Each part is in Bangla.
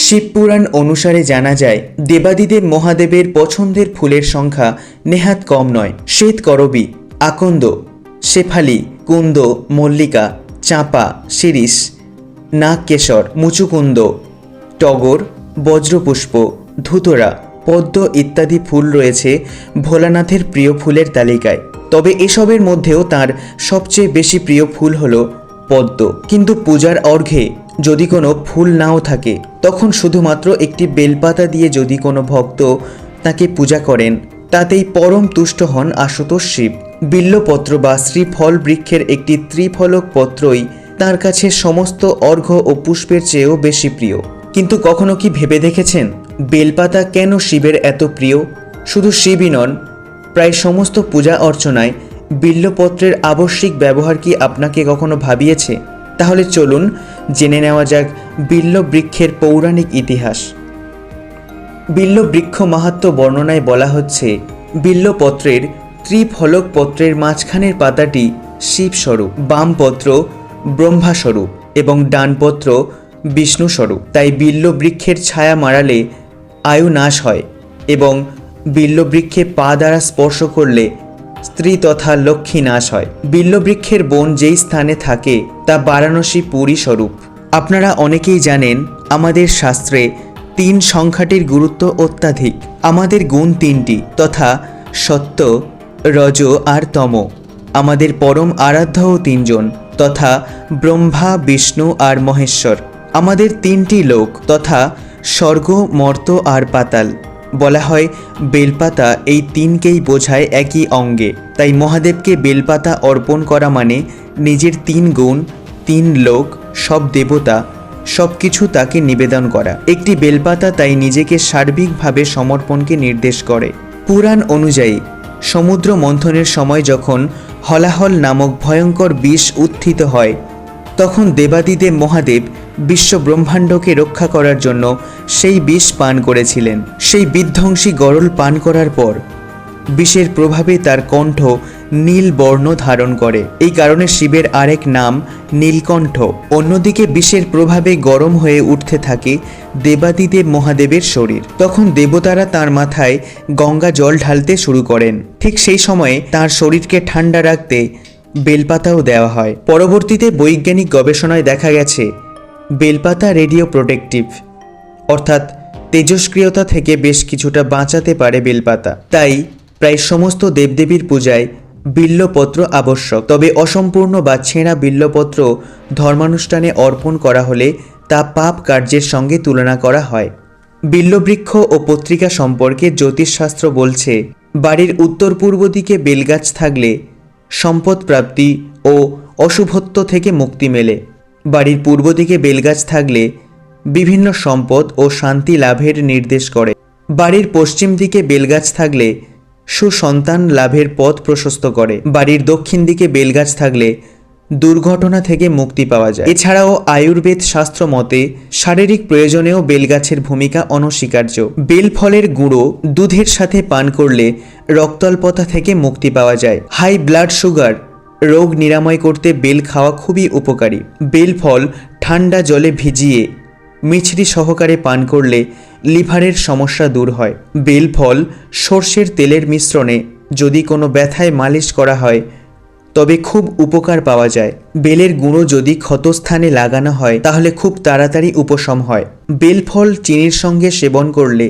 শিবপুরাণ অনুসারে জানা যায় দেবাদিদেব মহাদেবের পছন্দের ফুলের সংখ্যা নেহাত কম নয়। শ্বেতকরবী, আকন্দ, শেফালি, কুন্দ, মল্লিকা, চাঁপা, শিরিষ, নাগকেশর, মুচুকুন্দ, টগর, বজ্রপুষ্প, ধুতরা, পদ্ম ইত্যাদি ফুল রয়েছে ভোলানাথের প্রিয় ফুলের তালিকায়। তবে এসবের মধ্যেও তার সবচেয়ে বেশি প্রিয় ফুল হল পদ্ম। কিন্তু পূজার অর্ঘ্যে যদি কোনো ফুল নাও থাকে তখন শুধুমাত্র একটি বেলপাতা দিয়ে যদি কোনো ভক্ত তাকে পূজা করেন তাতেই পরম তুষ্ট হন আশুতোষ শিব। বিল্লপত্র বা শ্রীফল বৃক্ষের একটি ত্রিফলক পত্রই তার কাছে সমস্ত অর্ঘ্য ও পুষ্পের চেয়েও বেশি প্রিয়। কিন্তু কখনো কি ভেবে দেখেছেন বেলপাতা কেন শিবের এত প্রিয়? শুধু শিবই নন, প্রায় সমস্ত পূজা অর্চনায় বিল্লপত্রের আবশ্যিক ব্যবহার কি আপনাকে কখনো ভাবিয়েছে? তাহলে চলুন জেনে নেওয়া যাক বিল্ল বৃক্ষের পৌরাণিক ইতিহাস। বিল্ল বৃক্ষ মাহাত্ম্য বর্ণনায় বলা হচ্ছে, বিল্লপত্রের ত্রিফলক পত্রের মাঝখানের পাতাটি শিবস্বরূপ, বাম পত্র ব্রহ্মাস্বরূপ এবং ডানপত্র বিষ্ণুস্বরূপ। তাই বিল্ল বৃক্ষের ছায়া মারালে আয়ু নাশ হয় এবং বিল্ল বৃক্ষে পা দ্বারা স্পর্শ করলে স্ত্রী তথা লক্ষ্মী নাশ হয়। বিল্ল বৃক্ষের বন যেই স্থানে থাকে তা বারাণসী পুরী স্বরূপ। আপনারা অনেকেই জানেন আমাদের শাস্ত্রে ৩ সংখ্যাটির গুরুত্ব অত্যাধিক। আমাদের গুণ ৩টি তথা সত্য, রজ আর তম। আমাদের পরম আরাধ্যও ৩ জন তথা ব্রহ্মা, বিষ্ণু আর মহেশ্বর। আমাদের ৩টি লোক তথা স্বর্গ, মর্ত আর পাতাল। বলা হয় বেলপাতা এই ৩কেই বোঝায় একই অঙ্গে। তাই মহাদেবকে বেলপাতা অর্পণ করা মানে নিজের ৩ গুণ, ৩ লোক, সব দেবতা সব কিছু তাকে নিবেদন করা। একটি বেলপাতা তাই নিজেকে সার্বিকভাবে সমর্পণকে নির্দেশ করে। পুরাণ অনুযায়ী সমুদ্র মন্থনের সময় যখন হলাহল নামক ভয়ঙ্কর বিষ উত্থিত হয় তখন দেবাদিদেব মহাদেব বিশ্ব ব্রহ্মাণ্ডকে রক্ষা করার জন্য সেই বিষ পান করেছিলেন। সেই বিধ্বংসী গরল পান করার পর বিষের প্রভাবে তার কণ্ঠ নীল বর্ণ ধারণ করে। এই কারণে শিবের আরেক নাম নীলকণ্ঠ। অন্যদিকে বিষের প্রভাবে গরম হয়ে উঠতে থাকে দেবাদিদেব মহাদেবের শরীর। তখন দেবতারা তার মাথায় গঙ্গা জল ঢালতে শুরু করেন। ঠিক সেই সময়ে তার শরীরকে ঠান্ডা রাখতে বেলপাতাও দেওয়া হয়। পরবর্তীতে বৈজ্ঞানিক গবেষণায় দেখা গেছে বেলপাতা রেডিও প্রোটেক্টিভ অর্থাৎ তেজস্ক্রিয়তা থেকে বেশ কিছুটা বাঁচাতে পারে বেলপাতা। তাই প্রায় সমস্ত দেবদেবীর পূজায় বিল্লপত্র আবশ্যক। তবে অসম্পূর্ণ বা ছেঁড়া বিল্লপত্র ধর্মানুষ্ঠানে অর্পণ করা হলে তা পাপ কার্যের সঙ্গে তুলনা করা হয়। বিল্লবৃক্ষ ও পত্রিকা সম্পর্কে জ্যোতিষশাস্ত্র বলছে, বাড়ির উত্তর পূর্ব দিকে বেলগাছ থাকলে সম্পদ প্রাপ্তি ও অশুভত্ব থেকে মুক্তি মেলে। বাড়ির পূর্ব দিকে বেলগাছ থাকলে বিভিন্ন সম্পদ ও শান্তি লাভের নির্দেশ করে। বাড়ির পশ্চিম দিকে বেলগাছ থাকলে সুসন্তান লাভের পথ প্রশস্ত করে। বাড়ির দক্ষিণ দিকে বেলগাছ থাকলে দুর্ঘটনা থেকে মুক্তি পাওয়া যায়। এছাড়াও আয়ুর্বেদ শাস্ত্র মতে শারীরিক প্রয়োজনেও বেলগাছের ভূমিকা অনস্বীকার্য। বেল ফলের গুঁড়ো দুধের সাথে পান করলে রক্তাল্পতা থেকে মুক্তি পাওয়া যায়। হাই ব্লাড সুগার রোগ নিরাময় করতে বেল খাওয়া খুবই উপকারী। বেল ফল ঠান্ডা জলে ভিজিয়ে মিছরি সহকারে পান করলে লিভারের সমস্যা দূর হয়। বেল ফল সর্ষের তেলের মিশ্রণে যদি কোনো ব্যথায় মালিশ করা হয় তবে খুব উপকার পাওয়া যায়। বেলের গুঁড়ো যদি ক্ষতস্থানে লাগানো হয় তাহলে খুব তাড়াতাড়ি উপশম হয়। বেল ফল চিনির সঙ্গে সেবন করলে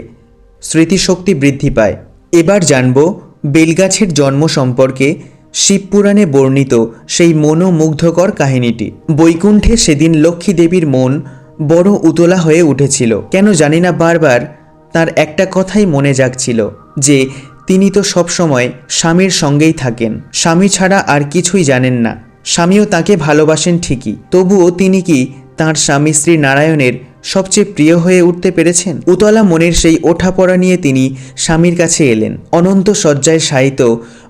স্মৃতিশক্তি বৃদ্ধি পায়। এবার জানব বেলগাছের জন্ম সম্পর্কে শিবপুরাণে বর্ণিত সেই মনোমুগ্ধকর কাহিনীটি। বৈকুণ্ঠে সেদিন লক্ষ্মী দেবীর মন বড় উতলা হয়ে উঠেছিল। কেন জানি না বারবার তার একটা কথাই মনে জাগছিল যে তিনি তো সবসময় স্বামীর সঙ্গেই থাকেন, স্বামী ছাড়া আর কিছুই জানেন না। স্বামীও তাকে ভালোবাসেন ঠিকই, তবুও তিনি কি তাঁর স্বামী শ্রী নারায়ণের সবচেয়ে প্রিয় হয়ে উঠতে পেরেছেন? উতলা মনের সেই ওঠাপড়া নিয়ে তিনি স্বামীর কাছে এলেন। অনন্ত শয্যায় শায়িত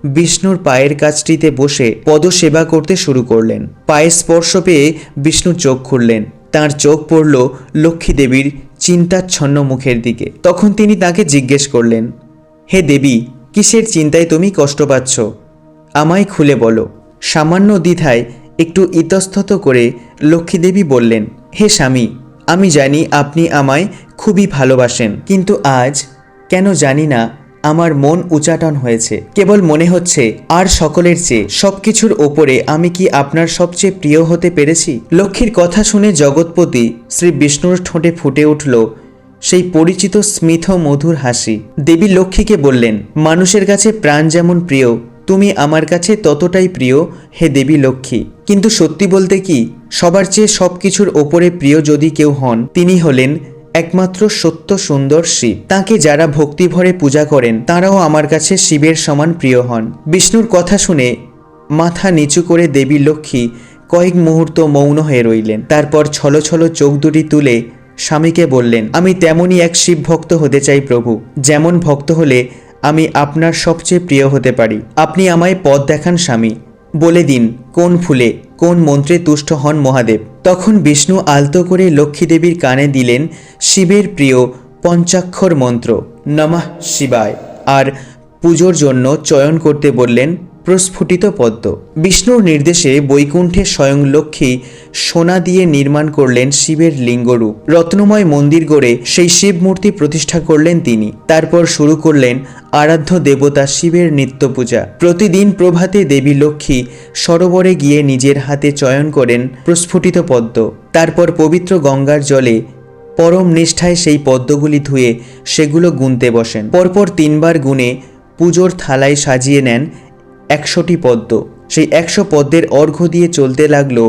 বিষ্ণুর পায়ের কাছটিতে বসে পদসেবা করতে শুরু করলেন। পায়ে স্পর্শ পেয়ে বিষ্ণু চোখ খুললেন। তাঁর চোখ পড়ল লক্ষ্মী দেবীর চিন্তাচ্ছন্ন মুখের দিকে। তখন তিনি তাকে জিজ্ঞেস করলেন, হে দেবী, কিসের চিন্তায় তুমি কষ্ট পাচ্ছ? আমায় খুলে বলো। সামান্য দ্বিধায় একটু ইতস্তত করে লক্ষ্মী দেবী বললেন, হে স্বামী, আমি জানি আপনি আমায় খুবই ভালোবাসেন, কিন্তু আজ কেন জানি না আমার মন উচাটন হয়েছে। কেবল মনে হচ্ছে আর সকলের চেয়ে সবকিছুর ওপরে আমি কি আপনার সবচেয়ে প্রিয় হতে পেরেছি। লক্ষ্মীর কথা শুনে জগৎপতি শ্রী বিষ্ণুর ঠোঁটে ফুটে উঠল সেই পরিচিত স্মিত মধুর হাসি। দেবী লক্ষ্মীকে বললেন, মানুষের কাছে প্রাণ যেমন প্রিয়, তুমি আমার কাছে ততটাই প্রিয় হে দেবী লক্ষ্মী। কিন্তু সত্যি বলতে কি, সবার চেয়ে সবকিছুর ওপরে প্রিয় যদি কেউ হন, তিনি হলেন একমাত্র সত্য সুন্দর শিব। তাকে যারা ভক্তিভরে পূজা করেন তারাও আমার কাছে শিবের সমান প্রিয় হন। বিষ্ণুর কথা শুনে মাথা নিচু করে দেবী লক্ষ্মী কয়েক মুহূর্ত মৌন হয়ে রইলেন। তারপর ছলো ছলো চোখ দুটি তুলে স্বামীকে বললেন, আমি তেমনই এক শিব ভক্ত হতে চাই প্রভু, যেমন ভক্ত হলে আমি আপনার সবচেয়ে প্রিয় হতে পারি। আপনি আমায় পথ দেখান স্বামী, বলে দিন কোন ফুলে কোন মন্ত্রে তুষ্ট হন মহাদেব। তখন বিষ্ণু আলতো করে লক্ষ্মী দেবীর কানে দিলেন শিবের প্রিয় পঞ্চাক্ষর মন্ত্র নমঃ শিবায়, আর পুজোর জন্য চয়ন করতে বললেন প্রস্ফুটিত পদ্ম। বিষ্ণুর নির্দেশে বৈকুণ্ঠে স্বয়ং লক্ষ্মী সোনা দিয়ে নির্মাণ করলেন শিবের লিঙ্গরূপ। রত্নময় মন্দির গড়ে সেই শিব মূর্তি প্রতিষ্ঠা করলেন তিনি। তারপর শুরু করলেন আরাধ্য দেবতা শিবের নিত্য পূজা। প্রতিদিন প্রভাতে দেবী লক্ষ্মী সরোবরে গিয়ে নিজের হাতে চয়ন করেন প্রস্ফুটিত পদ্ম। তারপর পবিত্র গঙ্গার জলে পরম নিষ্ঠায় সেই পদ্মগুলি ধুয়ে সেগুলো গুনতে বসেন। পরপর 3 বার গুনে পুজোর থালায় সাজিয়ে নেন 100টি পদ্ম। সেই 100 পদ্মের অর্ঘ্য দিয়ে চলতে লাগলো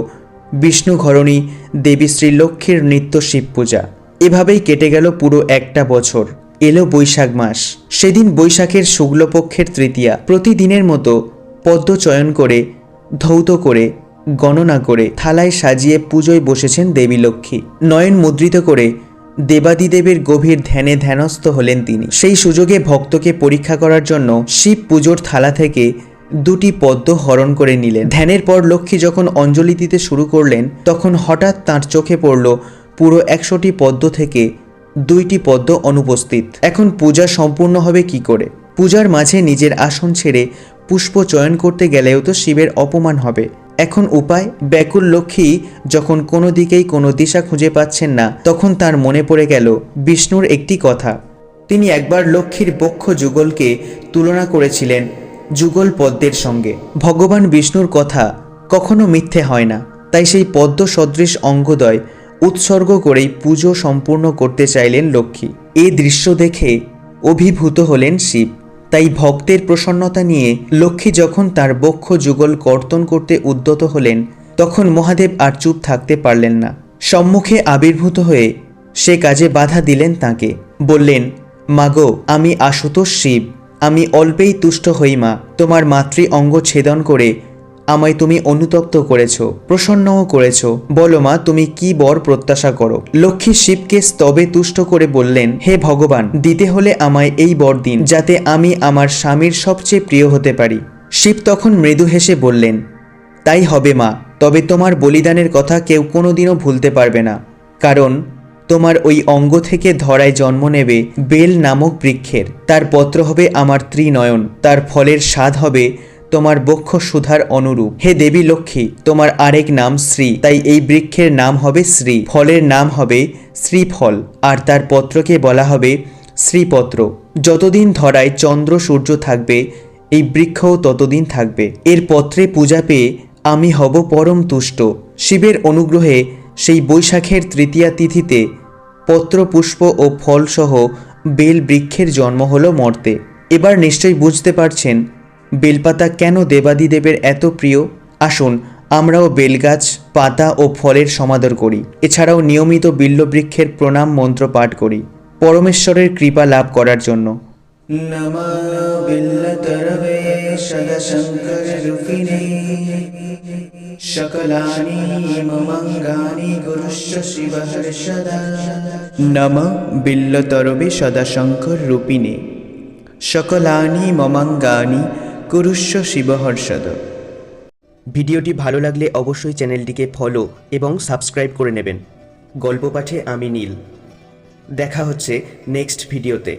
বিষ্ণু ঘরণী দেবী শ্রী লক্ষ্মীর নিত্য শিব পূজা। এভাবেই কেটে গেল পুরো একটা বছর। এলো বৈশাখ মাস। সেদিন বৈশাখের শুক্লপক্ষের তৃতীয়া। প্রতিদিনের মতো পদ্ম চয়ন করে, ধৌত করে, গণনা করে থালায় সাজিয়ে পুজোয় বসেছেন দেবী লক্ষ্মী। নয়ন মুদ্রিত করে দেবাদিদেবের গভীর ধ্যানে ধ্যানস্থ হলেন তিনি। সেই সুযোগে ভক্তকে পরীক্ষা করার জন্য শিব পুজোর থালা থেকে 2টি পদ্ম হরণ করে নিলেন। ধ্যানের পর লক্ষ্মী যখন অঞ্জলি দিতে শুরু করলেন, তখন হঠাৎ তাঁর চোখে পড়ল পুরো 100টি পদ্ম থেকে 2টি পদ্ম অনুপস্থিত। এখন পূজা সম্পূর্ণ হবে কি করে? পূজার মাঝে নিজের আসন ছেড়ে পুষ্প চয়ন করতে গেলেও তো শিবের অপমান হবে। এখন উপায়? ব্যাকুল লক্ষ্মী যখন কোনো দিকেই কোনো দিশা খুঁজে পাচ্ছেন না, তখন তার মনে পড়ে গেল বিষ্ণুর একটি কথা। তিনি একবার লক্ষ্মীর বক্ষ যুগলকে তুলনা করেছিলেন যুগল পদ্মের সঙ্গে। ভগবান বিষ্ণুর কথা কখনো মিথ্যে হয় না, তাই সেই পদ্ম সদৃশ অঙ্গদয় উৎসর্গ করেই পুজো সম্পূর্ণ করতে চাইলেন লক্ষ্মী। এই দৃশ্য দেখে অভিভূত হলেন শিব। তাই ভক্তের প্রসন্নতা নিয়ে লক্ষ্মী যখন তার বক্ষ যুগল কর্তন করতে উদ্যত হলেন, তখন মহাদেব আর চুপ থাকতে পারলেন না। সম্মুখে আবির্ভূত হয়ে সে কাজে বাধা দিলেন তাকে। বললেন, মাগো, আমি আশুতোষ শিব, আমি অল্পেই তুষ্ট হই মা। তোমার মাতৃ অঙ্গ ছেদন করে আমায় তুমি অনুতপ্ত করেছ, প্রসন্নও করেছ। বলো মা, তুমি কি বর প্রত্যাশা করো? লক্ষ্মী শিবকে স্তবে তুষ্ট করে বললেন, হে ভগবান, দিতে হলে আমায় এই বর দিন, যাতে আমি আমার স্বামীর সবচেয়ে প্রিয় হতে পারি। শিব তখন মৃদু হেসে বললেন, তাই হবে মা, তবে তোমার বলিদানের কথা কেউ কোনোদিনও ভুলতে পারবে না, কারণ তোমার ওই অঙ্গ থেকে ধরায় জন্ম নেবে বেল নামক বৃক্ষের। তার পত্র হবে আমার ত্রিনয়ন, তার ফলের স্বাদ হবে তোমার বক্ষ সুধার অনুরূপ। হে দেবী লক্ষ্মী, তোমার আরেক নাম শ্রী, তাই এই বৃক্ষের নাম হবে শ্রী, ফলের নাম হবে শ্রীফল, আর তার পত্রকে বলা হবে শ্রীপত্র। যতদিন ধরায় চন্দ্র সূর্য থাকবে, এই বৃক্ষও ততদিন থাকবে। এর পত্রে পূজা পেয়ে আমি হব পরম তুষ্ট। শিবের অনুগ্রহে সেই বৈশাখের তৃতীয়া তিথিতে পত্র, পুষ্প ও ফলসহ বেল বৃক্ষের জন্ম হলো মর্তে। এবার নিশ্চয়ই বুঝতে পারছেন বেলপাতা কেন দেবাদিদেবের এত প্রিয়। আসুন আমরাও বেলগাছ, পাতা ও ফলের সমাদর করি। এছাড়াও নিয়মিত বিল্লবৃক্ষের প্রণাম মন্ত্র পাঠ করি পরমেশ্বরের কৃপা লাভ করার জন্য। নমঃ বিল্লতরবে সদশঙ্কররূপিণে সকলানি মমঙ্গানি গুরুশ্চ শিবহর্ষদা। নমঃ বিল্লতরবে সদাশঙ্কর রূপিণে সকলানি মমঙ্গানি কুরুষ্য শিবহর্ষদ। ভিডিওটি ভালো লাগলে অবশ্যই চ্যানেলটিকে ফলো এবং সাবস্ক্রাইব করে নেবেন। গল্প পাঠে আমি নীল। দেখা হচ্ছে নেক্সট ভিডিওতে।